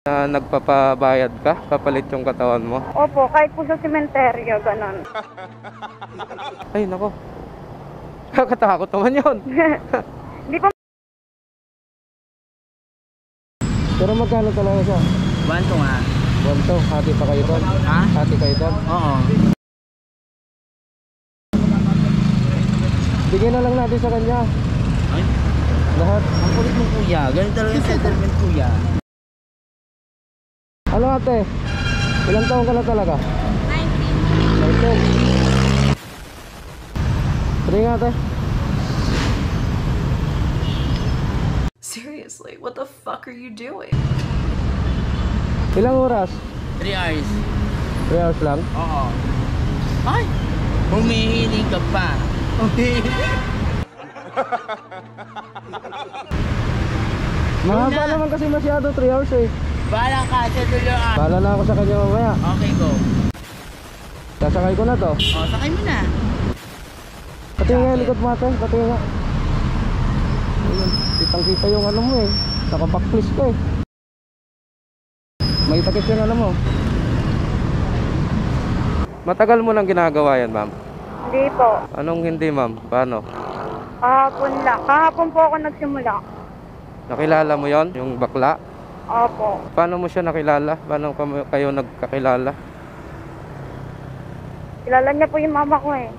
Na nagpapabayad ka, papalit yung katawan mo. Opo, kahit po sa sementeryo, ganon. Ay, nako. Kakatakot naman yun. Hindi po. Pero magkano talaga siya? 1 nga. 1 hati pa kayo doon? Ha? Hati kayo doon? Oo. Bigyan na lang natin sa kanya. Ay, Lahat. ang kulit mo kuya. Ganun talaga yung settlement kuya. Ano ate? Ilang taon ka na talaga? 19. Sige nga ate. Seriously, what the fuck are you doing? Ilang oras? 3 hours. 3 hours lang? Oo. Ay! Humihiling ka pa. Mahaba naman kasi masyado 3 hours eh. Bahala ka sa tuluan. Bahala na ako sa kanya mamaya. Okay, go. Sasakay ko na to. O, sakay mo na. Pati nga likod mo ate. Pati nga. Ayun. Kitang kita yung ano mo eh. Naka-backflish ko eh. May takip yung ano mo. Matagal mo nang ginagawa yan ma'am? Hindi po. Anong hindi ma'am? Paano? Kahapon lang. Kahapon po ako nagsimula. Nakilala mo yon yung bakla? Opo. Paano mo siya nakilala? Paano kayo nagkakilala? Kilala niya po yung mama ko eh.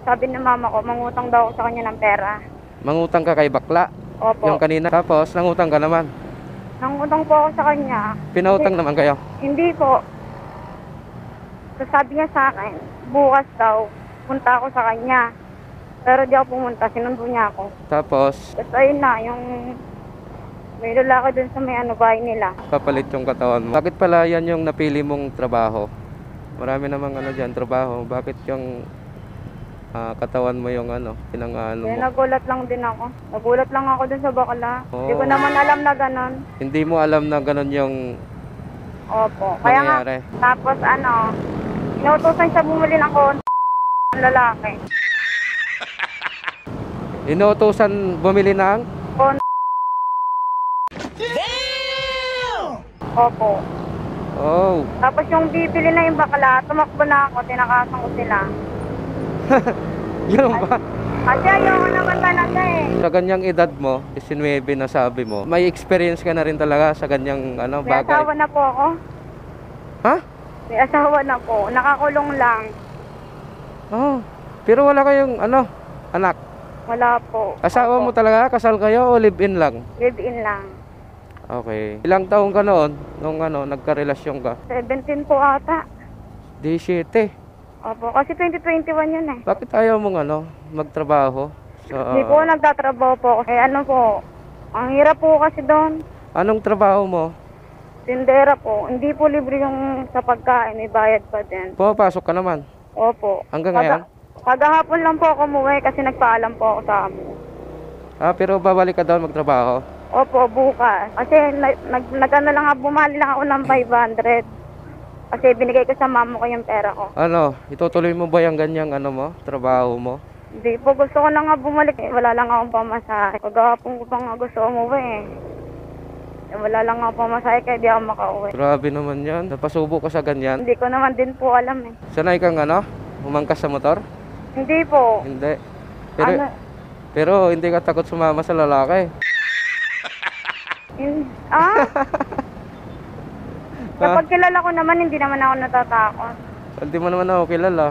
Sabi ng mama ko, mangutang daw ako sa kanya ng pera. Mangutang ka kay bakla? Opo. Yung kanina. Tapos nangutang ka naman? Nangutang po ako sa kanya. Pinautang naman kayo? Hindi po. So, sabi niya sa akin, bukas daw, punta ako sa kanya. Pero di ako pumunta, sinundo niya ako. Tapos Tapos ayun na, yung may lalaki dun sa may bahay nila. papalit yung katawan mo. Bakit pala yan yung napili mong trabaho? Marami namang ano dyan, trabaho. Bakit yung katawan mo yung pinang-ano Kaya mo? nagulat lang din ako. Nagulat lang ako dun sa bakla. Hindi ko Oh. naman alam na ganon. Hindi mo alam na ganun yung Opo. Kaya nga, nangyayari. tapos inuutosan siya bumili ng ng lalaki. Inuutosan bumili ng? Opo. Oh. Tapos yung bibili na yung bakla, tumakbo na ako, tinakasan ko sila. Yun ba? Kasi ayoko naman talaga eh. Sa ganyang edad mo, 19 na sabi mo, may experience ka na rin talaga sa ganyang May bagay. asawa na po ako. Ha? May asawa na po. Nakakulong lang. Oh. Pero wala kayong anak. Wala po. Asawa mo talaga? Kasal kayo o live-in lang? Live-in lang. Okay. Ilang taong ka noon nung nagkarelasyon ka? 17 po ata. 17. Opo, kasi 2021 yun eh. Bakit ayaw mong magtrabaho? Hindi po nagtatrabaho po ako. Po, ang hirap po kasi doon. Anong trabaho mo? Tindera po. Hindi po libre yung sa pagkain. May bayad pa din. Pumapasok ka naman? Opo. Hanggang ngayon? Kagahapon lang po ako umuwi kasi nagpaalam po ako sa amin. Pero babalik ka daw magtrabaho? Opo, bukas. Kasi nag-ano lang ako, bumali lang ako ng 500. Kasi binigay ko sa mama ko yung pera ko. Itutuloy mo ba yung ganyang trabaho mo? Hindi po, gusto ko na nga bumalik. Wala lang akong pamasahe. Kagahapon ko pa nga gusto umuwi Wala lang akong pamasahe kaya di ako makauwi. Grabe naman yan. Napasubo ka sa ganyan. Hindi ko naman din po alam eh. Sanay kang humangkas sa motor? Hindi po. Hindi. Pero hindi ka takot sumama sa lalaki? Kapag kilala ko naman, hindi naman ako natatakot. Hindi mo naman ako kilala.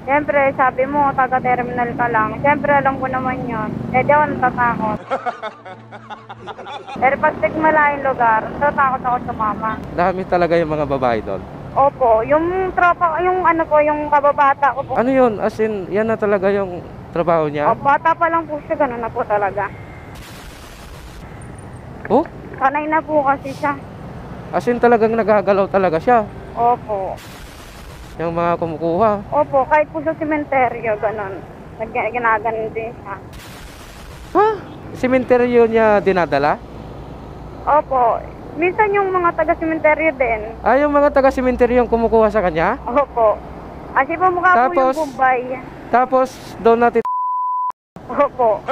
Siyempre, sabi mo, taga-terminal ka lang. Siyempre, alam ko naman yun. Di ako natatakot. Pero pag malaking lugar, natatakot ako sa mama. Dami talaga yung mga babae doon. Opo, yung tropa, yung kababata ko po. Ano yun? As in, yan na talaga yung trabaho niya? Bata pa lang po siya, gano'n na po talaga. Oh? Sanay na po kasi siya. As in talagang nagagalaw talaga siya? Opo. Yung mga kumukuha? Opo, kahit po sa sementeryo, gano'n. Ginaganon din siya. Ha? Sementeryo niya dinadala? Opo. Minsan yung mga taga-sementeryo din. Yung mga taga-sementeryo yung kumukuha sa kanya? Opo. Kasi po mukha po yung Bombay. Tapos, doon natin... Opo.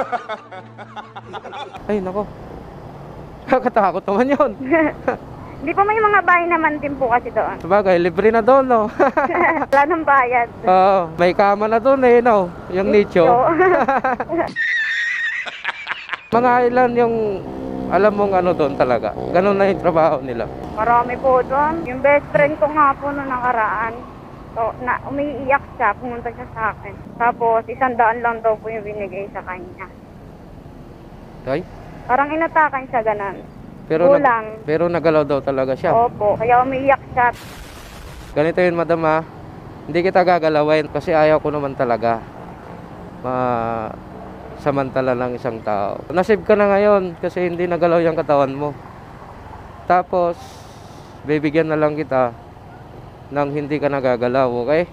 Ay, nako. Kakatakot naman yun. Hindi po, may mga bahay naman din po kasi doon. Sabagay, libre na doon, no? Wala nang bayad. Oo, may kama na doon eh, no? Yung nicho. Mga ilan yung alam mong ano doon talaga. Ganun na yung trabaho nila. Marami po doon. Yung best friend ko nga po noong nakaraan. So, umiiyak siya, pumunta siya sa akin. Tapos, 100 lang daw po yung binigay sa kanya. Ay? Parang inatakan siya ganun. Pero, Kulang. pero nagalaw daw talaga siya. Opo, kaya umiiyak siya. Ganito yun, madam ha. Hindi kita gagalawin kasi ayaw ko naman talaga samantala ng isang tao. Nasib ka na ngayon kasi hindi nagalaw yung katawan mo. Tapos, bibigyan na lang kita nang hindi ka nagagalaw, okay?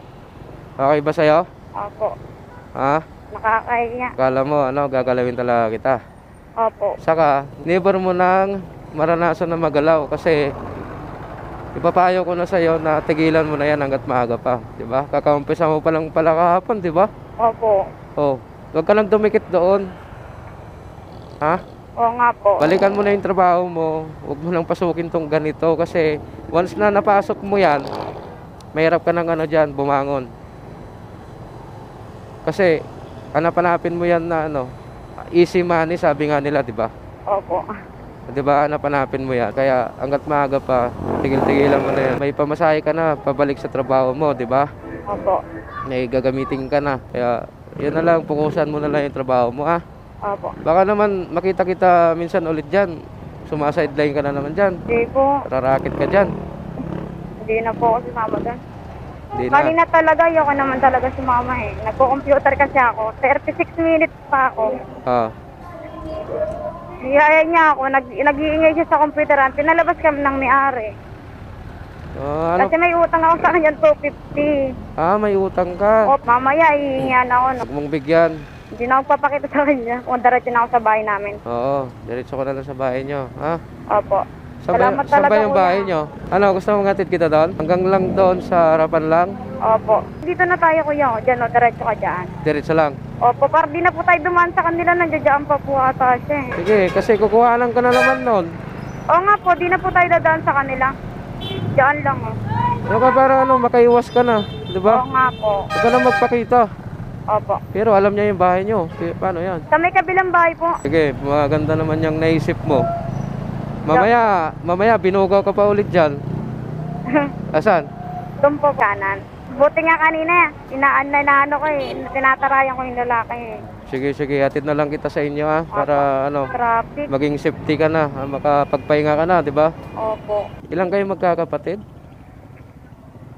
Okay ba sa'yo? Opo, Ha? nakakahiya. Kala mo, ano, gagalawin talaga kita. Opo, Saka, never mo nang maranasan na magalaw kasi ipapayo ko na sa'yo na tigilan mo na yan hanggat maaga pa. Diba? Kakaumpisa mo pa lang pala kahapon, diba? opo. Oh, huwag ka nang dumikit doon. Ha? Oo nga po. Balikan mo na yung trabaho mo. Huwag mo nang pasukin tong ganito kasi once na napasok mo yan, mahirap ka nang ano dyan, bumangon. Kasi, hanap-hanapin mo yan na ano, easy money, sabi nga nila, di ba? Opo. Di ba, hanap-hanapin mo yan. Kaya, hanggat maaga pa, tigil-tigilan mo na yan. May pamasahe ka na, pabalik sa trabaho mo, di ba? Opo. May gagamitin ka na. Kaya, yun na lang, pukusan mo na lang yung trabaho mo, ha? Opo. Baka naman, makita kita minsan ulit dyan. Sumasideline ka na naman dyan. Hindi po. Rarakit ka dyan. Hindi na po ako sumama doon. Di Kanina na. talaga, ayoko naman talaga sumama eh. Nagko-computer kasi ako. 36 minutes pa ako. Ah. Niyaya niya ako. Nag-iingay siya sa computeran. Pinalabas kami ng may-ari. Ano? Kasi may utang ako sa kanya 250. May utang ka. O, mamaya hihingihan ako. Huwag mong bigyan. Hindi na ako papakita sa kanya. Kung diretso na ako sa bahay namin. Oo, diretso ko na lang sa bahay nyo. Ha? Opo. Saan Salamat saan talaga, ba yung kuya. bahay nyo? Ano, gusto mong hatid kita doon? Hanggang lang doon sa harapan lang? Opo. Dito na tayo kuya. O, dyan o, diretso ka dyan. Diretso lang. Opo, para di na po tayo dumaan sa kanila. Nandiyan pa po ata siya eh. Sige, kasi kukuhanan ka na naman noon. Oo nga po, di na po tayo dadaan sa kanila. Diyan lang o. Ano ka para ano, makaiwas ka na. Di Oo ba? nga po. Huwag ka na magpakita. Opo. Pero alam niya yung bahay nyo. Paano yan? Sa may kabilang bahay po. Sige, maganda naman yung naisip mo. Mamaya binugaw ka pa ulit dyan. Asan? Doon po kanan. Buti nga kanina, inaano ko eh. Tinatarayan ko yung lalaki eh. Sige, hatid na lang kita sa inyo ha. Para ano, Traffic. maging safety ka na. Makapagpahinga ka na, di ba? Opo. Ilang kayo magkakapatid?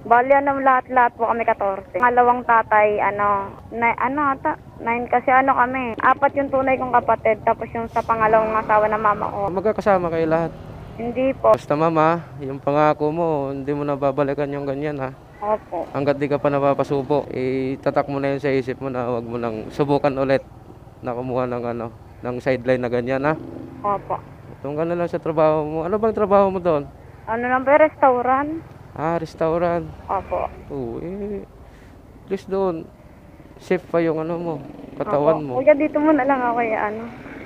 Bali, lahat-lahat po kami 14. Ngalawang tatay, 9 kasi kami. 4 yung tunay kong kapatid, tapos yung sa pangalawang asawa na mama ko. Magkakasama kayo lahat. Hindi po. Basta mama, yung pangako mo, hindi mo na babalikan yung ganyan ha. Opo. Hanggat di ka pa napapasubo, itatak mo na yun sa isip mo na wag mo nang subukan ulit na kumuha ng ng sideline na ganyan ha. Opo. Doon ka na lang sa trabaho mo. Ano bang trabaho mo doon? Ano lang ba, restaurant? Restaurant. Opo. Oo, please doon. Safe pa yung mo, katawan Opo. mo. Kuya, dito muna lang ako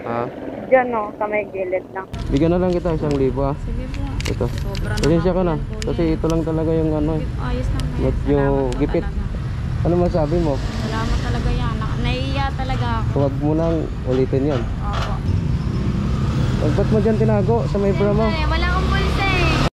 Ha? Diyan o, sa may gilid lang. Bigyan na lang kita 1,000 ha. Sige po. Ito. Sobra Pasensya ka na. naman po yan, Kasi ito lang talaga yung Ayos lang po yan. medyo Salamat po gipit. talaga. Ano masabi mo? Salamat talaga yan. Naiiya talaga ako. Huwag mo nang ulitin yon. Opo. Ba't mo dyan tinago sa may bra mo? Siyempre, wala